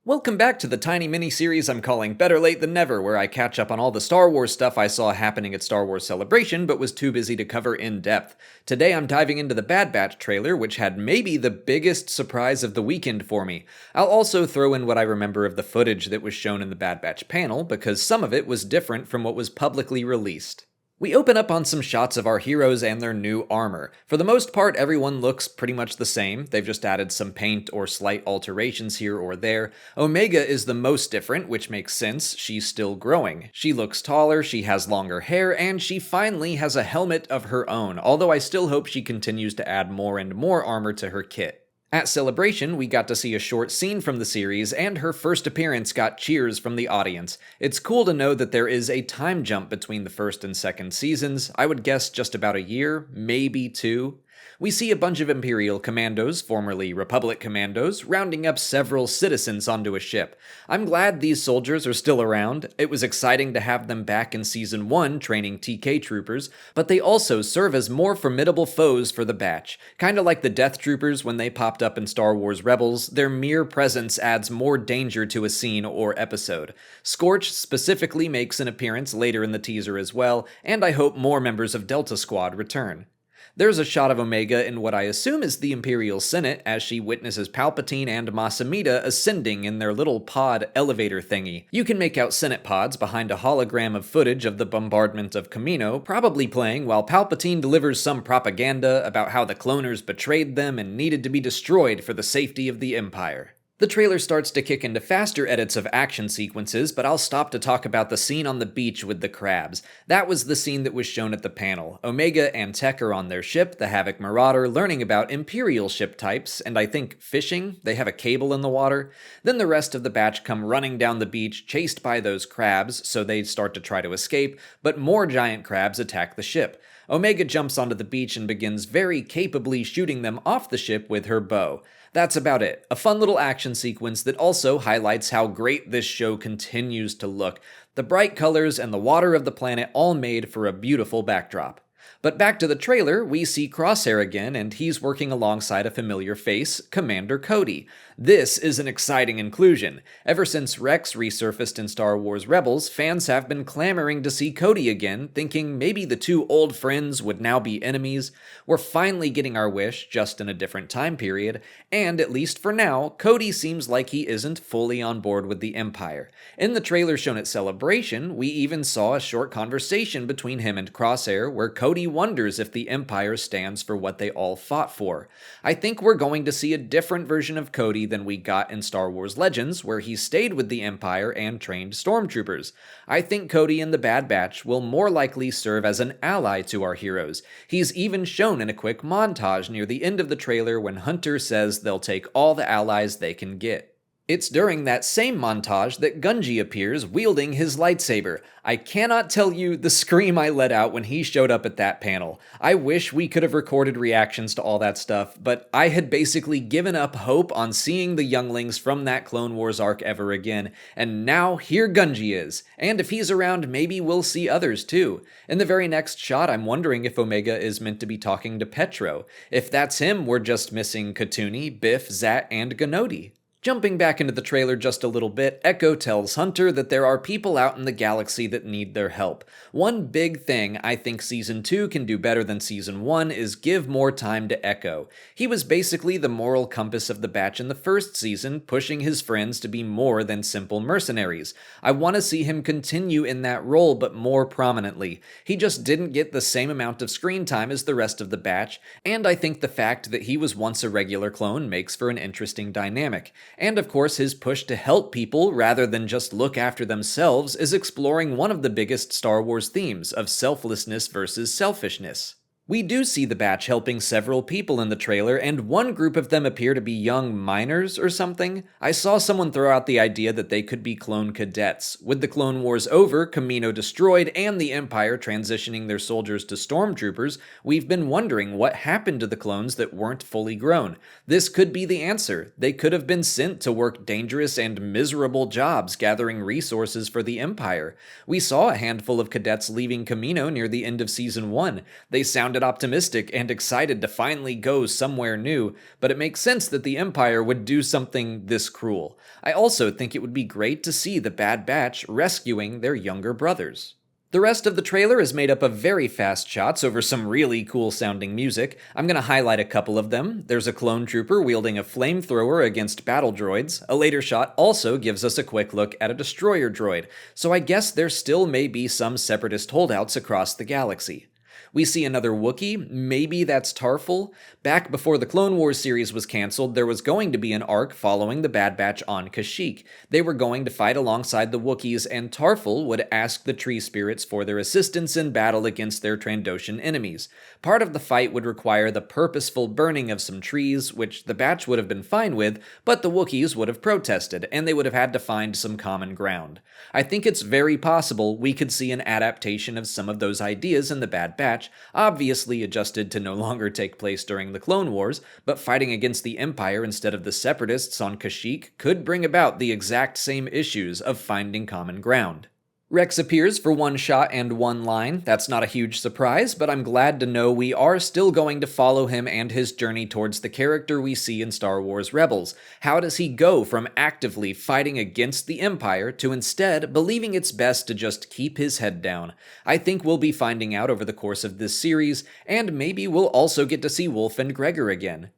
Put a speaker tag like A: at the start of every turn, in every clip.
A: Welcome back to the tiny mini-series I'm calling Better Late Than Never, where I catch up on all the Star Wars stuff I saw happening at Star Wars Celebration but was too busy to cover in depth. Today I'm diving into the Bad Batch trailer, which had maybe the biggest surprise of the weekend for me. I'll also throw in what I remember of the footage that was shown in the Bad Batch panel, because some of it was different from what was publicly released. We open up on some shots of our heroes and their new armor. For the most part, everyone looks pretty much the same. They've just added some paint or slight alterations here or there. Omega is the most different, which makes sense. She's still growing. She looks taller, she has longer hair, and she finally has a helmet of her own, although I still hope she continues to add more and more armor to her kit. At Celebration, we got to see a short scene from the series, and her first appearance got cheers from the audience. It's cool to know that there is a time jump between the first and second seasons. I would guess just about a year, maybe two. We see a bunch of Imperial commandos, formerly Republic commandos, rounding up several citizens onto a ship. I'm glad these soldiers are still around. It was exciting to have them back in Season 1 training TK troopers, but they also serve as more formidable foes for the batch. Kinda like the Death Troopers when they popped up in Star Wars Rebels, their mere presence adds more danger to a scene or episode. Scorch specifically makes an appearance later in the teaser as well, and I hope more members of Delta Squad return. There's a shot of Omega in what I assume is the Imperial Senate as she witnesses Palpatine and Masamita ascending in their little pod elevator thingy. You can make out Senate pods behind a hologram of footage of the bombardment of Kamino, probably playing while Palpatine delivers some propaganda about how the cloners betrayed them and needed to be destroyed for the safety of the Empire. The trailer starts to kick into faster edits of action sequences, but I'll stop to talk about the scene on the beach with the crabs. That was the scene that was shown at the panel. Omega and Tech are on their ship, the Havoc Marauder, learning about Imperial ship types, and I think fishing. They have a cable in the water. Then the rest of the batch come running down the beach, chased by those crabs, so they start to try to escape, but more giant crabs attack the ship. Omega jumps onto the beach and begins very capably shooting them off the ship with her bow. That's about it. A fun little action sequence that also highlights how great this show continues to look. The bright colors and the water of the planet all made for a beautiful backdrop. But back to the trailer, we see Crosshair again, and he's working alongside a familiar face, Commander Cody. This is an exciting inclusion. Ever since Rex resurfaced in Star Wars Rebels, fans have been clamoring to see Cody again, thinking maybe the two old friends would now be enemies. We're finally getting our wish, just in a different time period, and at least for now, Cody seems like he isn't fully on board with the Empire. In the trailer shown at Celebration, we even saw a short conversation between him and Crosshair, where Cody wonders if the Empire stands for what they all fought for. I think we're going to see a different version of Cody than we got in Star Wars Legends, where he stayed with the Empire and trained stormtroopers. I think Cody in the Bad Batch will more likely serve as an ally to our heroes. He's even shown in a quick montage near the end of the trailer when Hunter says they'll take all the allies they can get. It's during that same montage that Gungi appears wielding his lightsaber. I cannot tell you the scream I let out when he showed up at that panel. I wish we could have recorded reactions to all that stuff, but I had basically given up hope on seeing the younglings from that Clone Wars arc ever again, and now here Gungi is. And if he's around, maybe we'll see others too. In the very next shot, I'm wondering if Omega is meant to be talking to Petro. If that's him, we're just missing Katuni, Biff, Zat, and Ganodi. Jumping back into the trailer just a little bit, Echo tells Hunter that there are people out in the galaxy that need their help. One big thing I think Season 2 can do better than Season 1 is give more time to Echo. He was basically the moral compass of the batch in the first season, pushing his friends to be more than simple mercenaries. I want to see him continue in that role, but more prominently. He just didn't get the same amount of screen time as the rest of the batch, and I think the fact that he was once a regular clone makes for an interesting dynamic. And of course, his push to help people rather than just look after themselves is exploring one of the biggest Star Wars themes of selflessness versus selfishness. We do see the batch helping several people in the trailer, and one group of them appear to be young minors or something. I saw someone throw out the idea that they could be clone cadets. With the Clone Wars over, Kamino destroyed, and the Empire transitioning their soldiers to stormtroopers, we've been wondering what happened to the clones that weren't fully grown. This could be the answer. They could have been sent to work dangerous and miserable jobs gathering resources for the Empire. We saw a handful of cadets leaving Kamino near the end of Season 1. They sounded sounded optimistic and excited to finally go somewhere new, but it makes sense that the Empire would do something this cruel. I also think it would be great to see the Bad Batch rescuing their younger brothers. The rest of the trailer is made up of very fast shots over some really cool sounding music. I'm going to highlight a couple of them. There's a clone trooper wielding a flamethrower against battle droids. A later shot also gives us a quick look at a destroyer droid, so I guess there still may be some separatist holdouts across the galaxy. We see another Wookiee, maybe that's Tarful. Back before the Clone Wars series was cancelled, there was going to be an arc following the Bad Batch on Kashyyyk. They were going to fight alongside the Wookiees, and Tarful would ask the tree spirits for their assistance in battle against their Trandoshan enemies. Part of the fight would require the purposeful burning of some trees, which the Batch would have been fine with, but the Wookiees would have protested, and they would have had to find some common ground. I think it's very possible we could see an adaptation of some of those ideas in the Bad Batch, obviously adjusted to no longer take place during the Clone Wars, but fighting against the Empire instead of the Separatists on Kashyyyk could bring about the exact same issues of finding common ground. Rex appears for one shot and one line. That's not a huge surprise, but I'm glad to know we are still going to follow him and his journey towards the character we see in Star Wars Rebels. How does he go from actively fighting against the Empire to instead believing it's best to just keep his head down? I think we'll be finding out over the course of this series, and maybe we'll also get to see Wolf and Gregor again.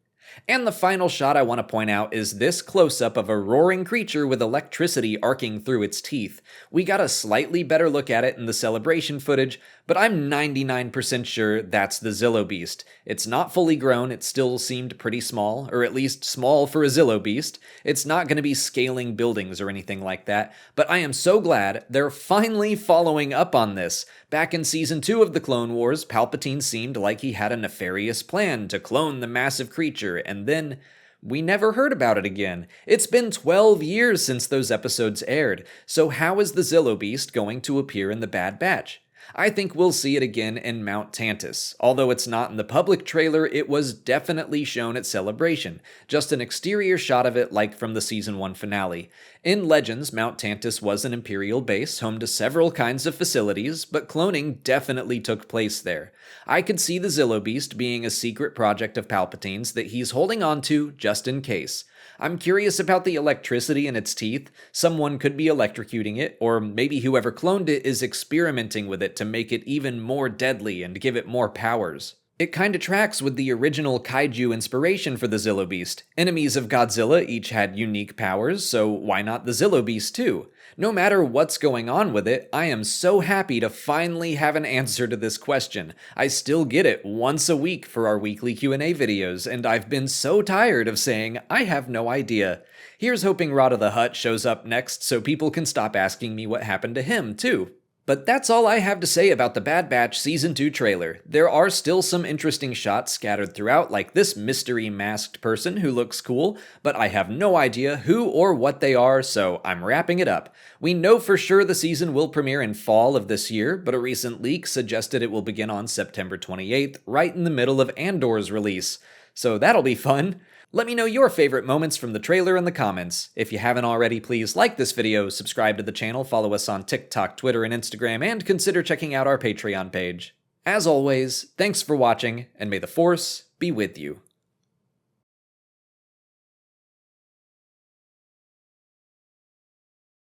A: And the final shot I want to point out is this close-up of a roaring creature with electricity arcing through its teeth. We got a slightly better look at it in the celebration footage, but I'm 99% sure that's the Zillo Beast. It's not fully grown, it still seemed pretty small, or at least small for a Zillo Beast. It's not going to be scaling buildings or anything like that, but I am so glad they're finally following up on this. Back in Season 2 of the Clone Wars, Palpatine seemed like he had a nefarious plan to clone the massive creature, and then we never heard about it again. It's been 12 years since those episodes aired, so how is the Zillo Beast going to appear in the Bad Batch? I think we'll see it again in Mount Tantus. Although it's not in the public trailer, it was definitely shown at Celebration. Just an exterior shot of it like from the Season 1 finale. In Legends, Mount Tantus was an Imperial base, home to several kinds of facilities, but cloning definitely took place there. I could see the Zillo Beast being a secret project of Palpatine's that he's holding on to just in case. I'm curious about the electricity in its teeth. Someone could be electrocuting it, or maybe whoever cloned it is experimenting with it to make it even more deadly and give it more powers. It kinda tracks with the original kaiju inspiration for the Zillo Beast. Enemies of Godzilla each had unique powers, so why not the Zillo Beast too? No matter what's going on with it, I am so happy to finally have an answer to this question. I still get it once a week for our weekly Q&A videos, and I've been so tired of saying, I have no idea. Here's hoping Rada the Hutt shows up next so people can stop asking me what happened to him too. But that's all I have to say about the Bad Batch Season 2 trailer. There are still some interesting shots scattered throughout, like this mystery masked person who looks cool, but I have no idea who or what they are, so I'm wrapping it up. We know for sure the season will premiere in fall of this year, but a recent leak suggested it will begin on September 28th, right in the middle of Andor's release. So that'll be fun. Let me know your favorite moments from the trailer in the comments. If you haven't already, please like this video, subscribe to the channel, follow us on TikTok, Twitter, and Instagram, and consider checking out our Patreon page. As always, thanks for watching, and may the Force be with you.